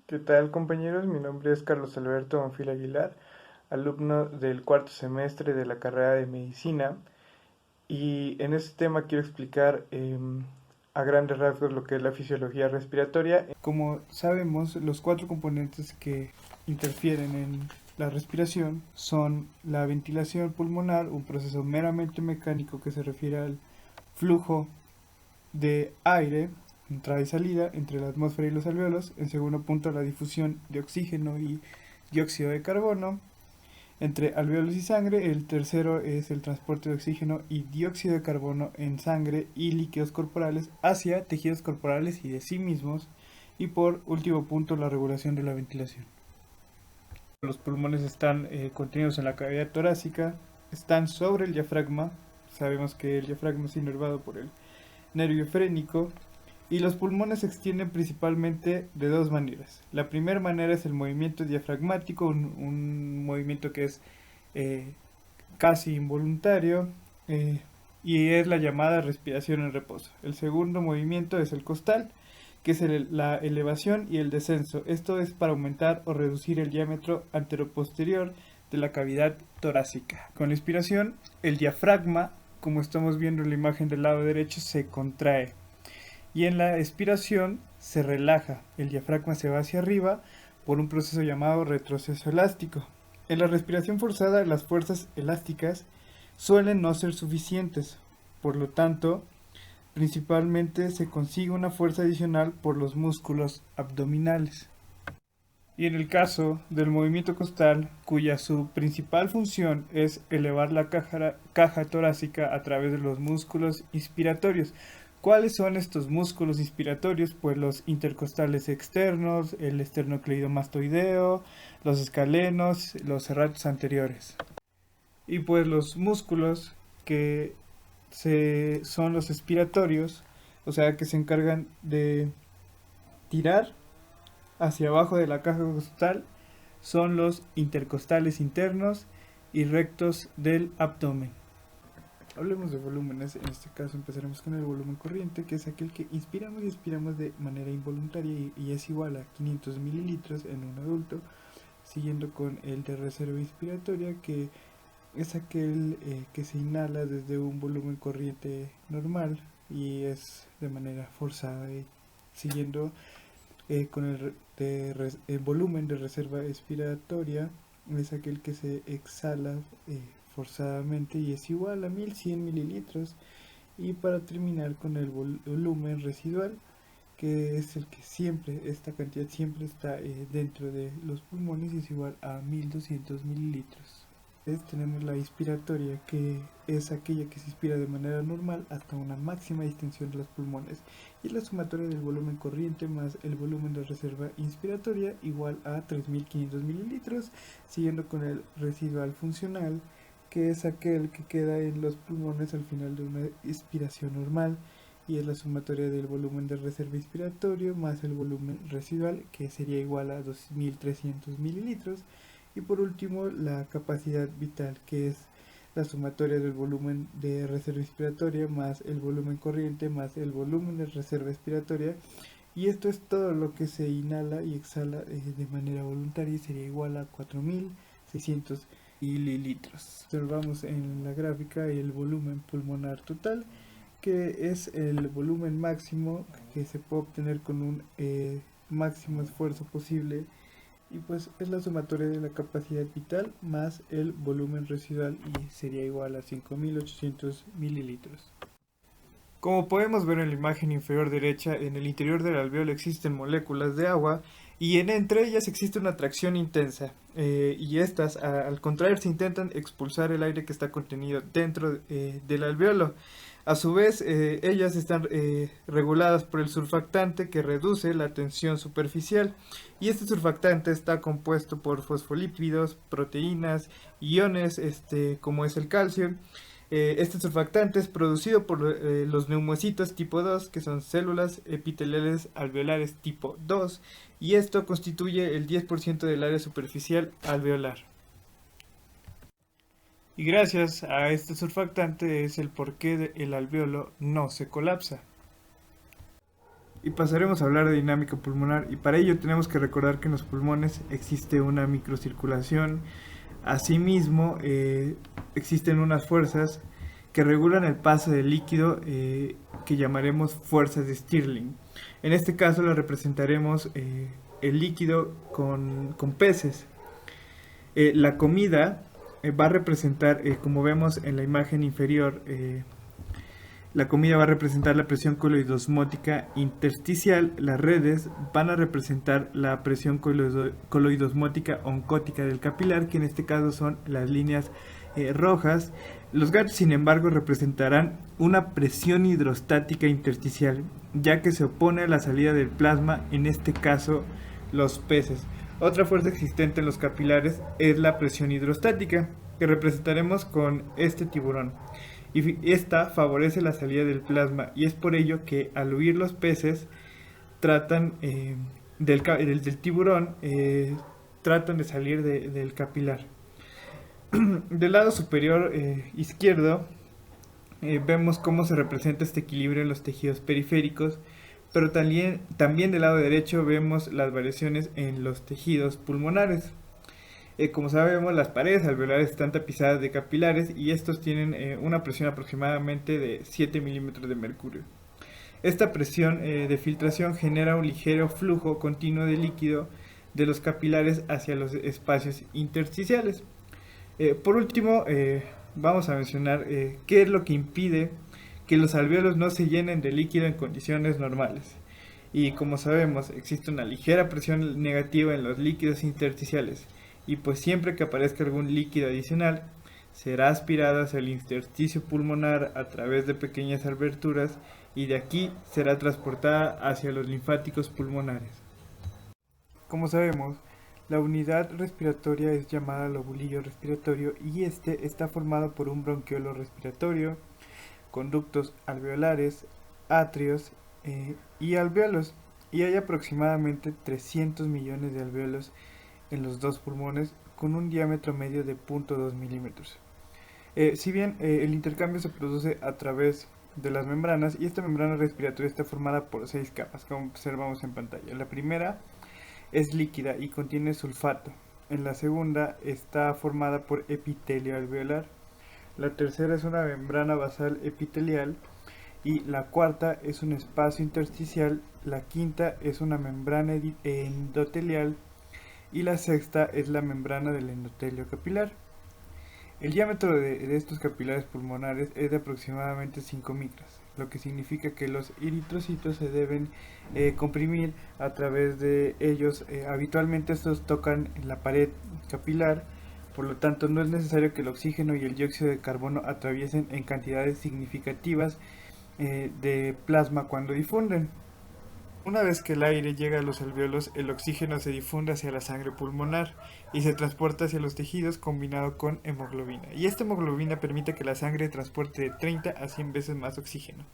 ¿Qué tal, compañeros? Mi nombre es Carlos Alberto Bonfil Aguilar, alumno del cuarto semestre de la carrera de medicina, y en este tema quiero explicar a grandes rasgos lo que es la fisiología respiratoria. Como sabemos, los cuatro componentes que interfieren en la respiración son la ventilación pulmonar, un proceso meramente mecánico que se refiere al flujo de aire, entrada y salida entre la atmósfera y los alvéolos. En segundo punto, la difusión de oxígeno y dióxido de carbono entre alvéolos y sangre. El tercero es el transporte de oxígeno y dióxido de carbono en sangre y líquidos corporales hacia tejidos corporales y de sí mismos. Y por último punto, la regulación de la ventilación. Los pulmones están contenidos en la cavidad torácica, están sobre el diafragma. Sabemos que el diafragma es inervado por el nervio frénico. Y los pulmones se extienden principalmente de dos maneras. La primera manera es el movimiento diafragmático, un movimiento que es eh, casi involuntario, eh, y es la llamada respiración en reposo. El segundo movimiento es el costal, que es la elevación y el descenso. Esto es para aumentar o reducir el diámetro anteroposterior de la cavidad torácica. Con la inspiración, el diafragma, como estamos viendo en la imagen del lado derecho, se contrae. Y en la expiración se relaja, el diafragma se va hacia arriba por un proceso llamado retroceso elástico. En la respiración forzada las fuerzas elásticas suelen no ser suficientes, por lo tanto, principalmente se consigue una fuerza adicional por los músculos abdominales. Y en el caso del movimiento costal, cuya su principal función es elevar la caja torácica a través de los músculos inspiratorios. ¿Cuáles son estos músculos inspiratorios? Pues los intercostales externos, el esternocleidomastoideo, los escalenos, los serratos anteriores. Y pues los músculos que son los expiratorios, o sea que se encargan de tirar hacia abajo de la caja costal, son los intercostales internos y rectos del abdomen. Hablemos de volúmenes. En este caso empezaremos con el volumen corriente, que es aquel que inspiramos y expiramos de manera involuntaria y es igual a 500 mililitros en un adulto, siguiendo con el de reserva inspiratoria, que es aquel que se inhala desde un volumen corriente normal y es de manera forzada, y siguiendo con el volumen de reserva expiratoria, es aquel que se exhala forzadamente y es igual a 1100 mililitros. Y para terminar con el volumen residual, que es el que siempre, esta cantidad siempre está dentro de los pulmones y es igual a 1200 mililitros. Tenemos la inspiratoria, que es aquella que se inspira de manera normal hasta una máxima distensión de los pulmones, y la sumatoria del volumen corriente más el volumen de reserva inspiratoria igual a 3500 mililitros, siguiendo con el residual funcional, que es aquel que queda en los pulmones al final de una inspiración normal, y es la sumatoria del volumen de reserva inspiratorio más el volumen residual, que sería igual a 2300 mililitros. Y por último, la capacidad vital, que es la sumatoria del volumen de reserva respiratoria más el volumen corriente más el volumen de reserva respiratoria. Y esto es todo lo que se inhala y exhala de manera voluntaria y sería igual a 4600 mililitros. Observamos en la gráfica el volumen pulmonar total, que es el volumen máximo que se puede obtener con un máximo esfuerzo posible, y pues es la sumatoria de la capacidad vital más el volumen residual y sería igual a 5800 mililitros. Como podemos ver en la imagen inferior derecha, en el interior del alvéolo existen moléculas de agua y entre ellas existe una atracción intensa, y estas al contraerse intentan expulsar el aire que está contenido dentro del alvéolo. A su vez, ellas están reguladas por el surfactante, que reduce la tensión superficial, y este surfactante está compuesto por fosfolípidos, proteínas, iones como es el calcio. Este surfactante es producido por los neumocitos tipo 2, que son células epiteliales alveolares tipo 2, y esto constituye el 10% del área superficial alveolar. Y gracias a este surfactante es el porqué el alvéolo no se colapsa. y pasaremos a hablar de dinámica pulmonar, y para ello tenemos que recordar que en los pulmones existe una microcirculación. Asimismo, existen unas fuerzas que regulan el paso del líquido, que llamaremos fuerzas de Stirling. En este caso lo representaremos el líquido con peces. La comida va a representar, como vemos en la imagen inferior, la comida va a representar la presión coloidosmótica intersticial. Las redes van a representar la presión coloidosmótica oncótica del capilar, que en este caso son las líneas rojas. Los gases, sin embargo, representarán una presión hidrostática intersticial, ya que se opone a la salida del plasma, en este caso los peces. Otra fuerza existente en los capilares es la presión hidrostática, que representaremos con este tiburón. Y esta favorece la salida del plasma, y es por ello que al huir los peces tratan del tiburón, tratan de salir del capilar. Del lado superior izquierdo vemos cómo se representa este equilibrio en los tejidos periféricos, pero también del lado derecho vemos las variaciones en los tejidos pulmonares. Como sabemos, las paredes alveolares están tapizadas de capilares, y estos tienen una presión aproximadamente de 7 milímetros de mercurio. Esta presión de filtración genera un ligero flujo continuo de líquido de los capilares hacia los espacios intersticiales. Por último, vamos a mencionar qué es lo que impide que los alvéolos no se llenen de líquido en condiciones normales. Y como sabemos, existe una ligera presión negativa en los líquidos intersticiales, y pues siempre que aparezca algún líquido adicional, será aspirado hacia el intersticio pulmonar a través de pequeñas aberturas, y de aquí será transportada hacia los linfáticos pulmonares. Como sabemos, la unidad respiratoria es llamada lobulillo respiratorio, y este está formado por un bronquiolo respiratorio, conductos alveolares, atrios y alvéolos, y hay aproximadamente 300 millones de alvéolos en los dos pulmones, con un diámetro medio de 0.2 milímetros. Si bien el intercambio se produce a través de las membranas, y esta membrana respiratoria está formada por 6 capas, como observamos en pantalla. La primera es líquida y contiene sulfato. En la segunda está formada por epitelio alveolar. La tercera es una membrana basal epitelial, y la cuarta es un espacio intersticial. La quinta es una membrana endotelial, y la sexta es la membrana del endotelio capilar. El diámetro de estos capilares pulmonares es de aproximadamente 5 micras, lo que significa que los eritrocitos se deben comprimir a través de ellos. Habitualmente estos tocan la pared capilar, por lo tanto no es necesario que el oxígeno y el dióxido de carbono atraviesen en cantidades significativas de plasma cuando difunden. Una vez que el aire llega a los alvéolos, el oxígeno se difunde hacia la sangre pulmonar y se transporta hacia los tejidos combinado con hemoglobina. Y esta hemoglobina permite que la sangre transporte de 30 a 100 veces más oxígeno.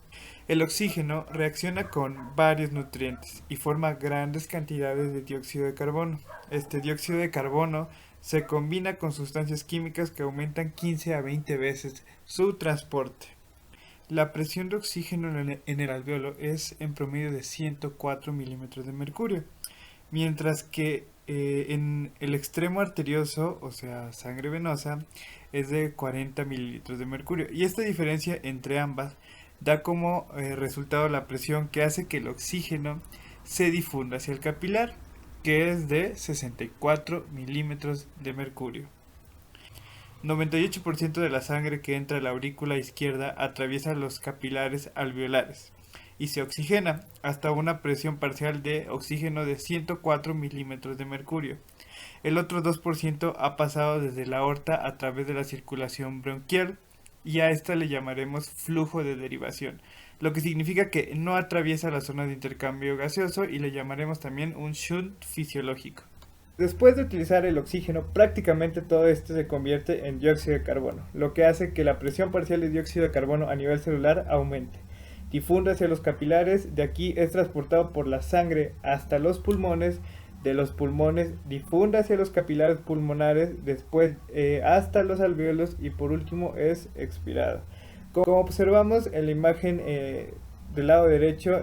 El oxígeno reacciona con varios nutrientes y forma grandes cantidades de dióxido de carbono. Este dióxido de carbono se combina con sustancias químicas que aumentan 15 a 20 veces su transporte. La presión de oxígeno en el alvéolo es en promedio de 104 milímetros de mercurio, mientras que en el extremo arterioso, o sea, sangre venosa, es de 40 mililitros de mercurio. Y esta diferencia entre ambas da como resultado la presión que hace que el oxígeno se difunda hacia el capilar, que es de 64 milímetros de mercurio. 98% de la sangre que entra a la aurícula izquierda atraviesa los capilares alveolares y se oxigena hasta una presión parcial de oxígeno de 104 milímetros de mercurio. El otro 2% ha pasado desde la aorta a través de la circulación bronquial, y a esta le llamaremos flujo de derivación, lo que significa que no atraviesa la zona de intercambio gaseoso, y le llamaremos también un shunt fisiológico. Después de utilizar el oxígeno, prácticamente todo esto se convierte en dióxido de carbono, lo que hace que la presión parcial de dióxido de carbono a nivel celular aumente. Difunde hacia los capilares, de aquí es transportado por la sangre hasta los pulmones, de los pulmones difunde hacia los capilares pulmonares, después hasta los alvéolos, y por último es expirado. Como observamos en la imagen del lado derecho,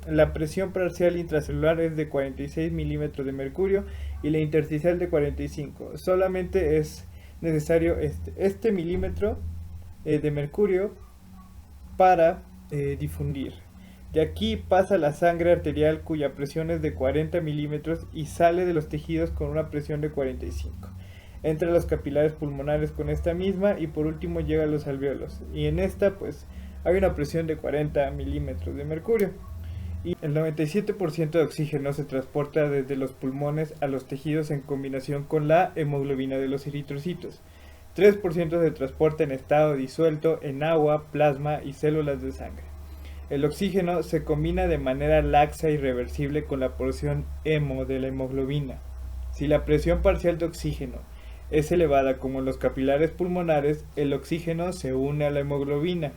la presión parcial intracelular es de 46 milímetros de mercurio y la intersticial de 45. Solamente es necesario este milímetro de mercurio para difundir. De aquí pasa la sangre arterial cuya presión es de 40 milímetros y sale de los tejidos con una presión de 45. Entra a los capilares pulmonares con esta misma y por último llega a los alvéolos. Y en esta pues hay una presión de 40 milímetros de mercurio. Y el 97% de oxígeno se transporta desde los pulmones a los tejidos en combinación con la hemoglobina de los eritrocitos. 3% se transporta en estado disuelto en agua, plasma y células de sangre. El oxígeno se combina de manera laxa y reversible con la porción hemo de la hemoglobina. Si la presión parcial de oxígeno es elevada como en los capilares pulmonares, el oxígeno se une a la hemoglobina,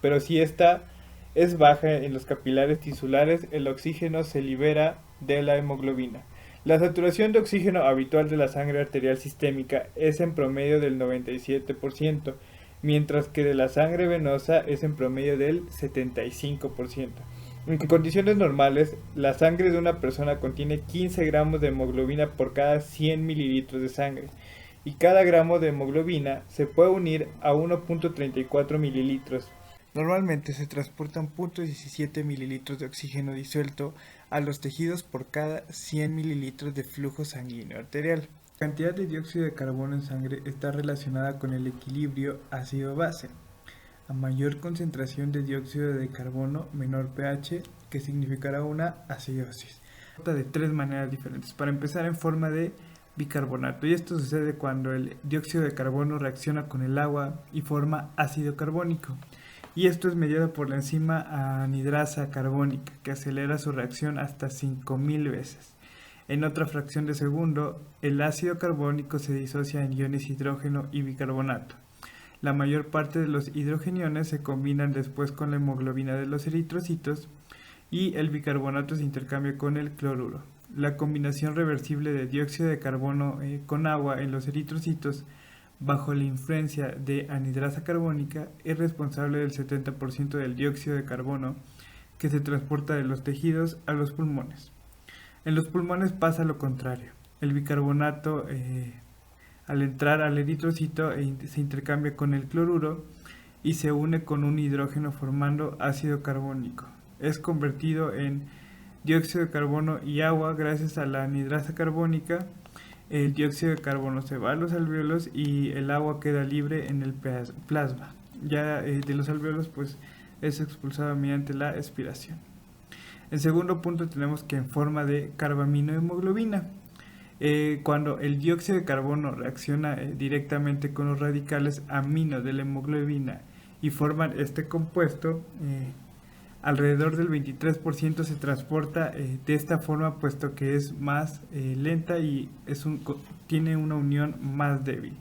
pero si esta es baja en los capilares tisulares, el oxígeno se libera de la hemoglobina. La saturación de oxígeno habitual de la sangre arterial sistémica es en promedio del 97%, mientras que de la sangre venosa es en promedio del 75%. En condiciones normales, la sangre de una persona contiene 15 gramos de hemoglobina por cada 100 mililitros de sangre, y cada gramo de hemoglobina se puede unir a 1.34 mililitros. Normalmente se transportan 0.17 mililitros de oxígeno disuelto a los tejidos por cada 100 mililitros de flujo sanguíneo arterial. La cantidad de dióxido de carbono en sangre está relacionada con el equilibrio ácido-base. A mayor concentración de dióxido de carbono, menor pH, que significará una acidosis. Se trata de tres maneras diferentes. Para empezar, en forma de bicarbonato, y esto sucede cuando el dióxido de carbono reacciona con el agua y forma ácido carbónico. Y esto es mediado por la enzima anidrasa carbónica, que acelera su reacción hasta 5000 veces. En otra fracción de segundo, el ácido carbónico se disocia en iones hidrógeno y bicarbonato. La mayor parte de los hidrogeniones se combinan después con la hemoglobina de los eritrocitos y el bicarbonato se intercambia con el cloruro. La combinación reversible de dióxido de carbono con agua en los eritrocitos bajo la influencia de anhidrasa carbónica es responsable del 70% del dióxido de carbono que se transporta de los tejidos a los pulmones. En los pulmones pasa lo contrario. El bicarbonato al entrar al eritrocito se intercambia con el cloruro y se une con un hidrógeno formando ácido carbónico. Es convertido en dióxido de carbono y agua gracias a la anhidrasa carbónica. El dióxido de carbono se va a los alvéolos y el agua queda libre en el plasma. Ya de los alvéolos pues es expulsado mediante la expiración. En segundo punto tenemos que en forma de carbaminohemoglobina. Cuando el dióxido de carbono reacciona directamente con los radicales amino de la hemoglobina y forman este compuesto, alrededor del 23% se transporta de esta forma, puesto que es más lenta y tiene una unión más débil.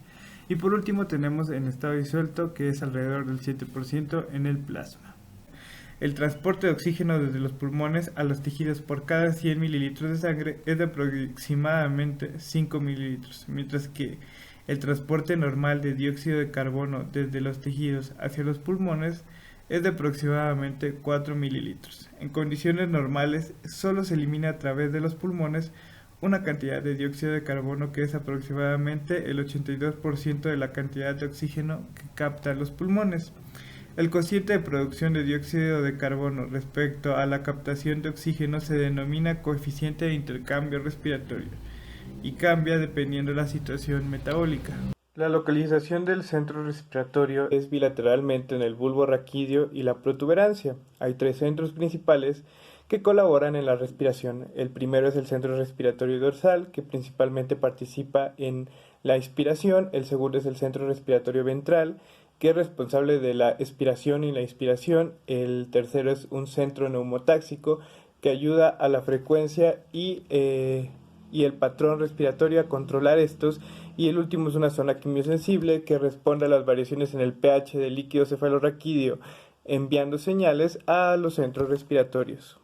Y por último tenemos en estado disuelto, que es alrededor del 7% en el plasma. El transporte de oxígeno desde los pulmones a los tejidos por cada 100 mililitros de sangre es de aproximadamente 5 mililitros, mientras que el transporte normal de dióxido de carbono desde los tejidos hacia los pulmones es de aproximadamente 4 mililitros. En condiciones normales solo se elimina a través de los pulmones una cantidad de dióxido de carbono que es aproximadamente el 82% de la cantidad de oxígeno que captan los pulmones. El cociente de producción de dióxido de carbono respecto a la captación de oxígeno se denomina coeficiente de intercambio respiratorio y cambia dependiendo de la situación metabólica. La localización del centro respiratorio es bilateralmente en el bulbo raquídeo y la protuberancia. Hay tres centros principales que colaboran en la respiración. El primero es el centro respiratorio dorsal, que principalmente participa en la inspiración. El segundo es el centro respiratorio ventral, que es responsable de la expiración y la inspiración. El tercero es un centro neumotáxico, que ayuda a la frecuencia y el patrón respiratorio a controlar estos. Y el último es una zona quimiosensible que responde a las variaciones en el pH del líquido cefalorraquídeo, enviando señales a los centros respiratorios.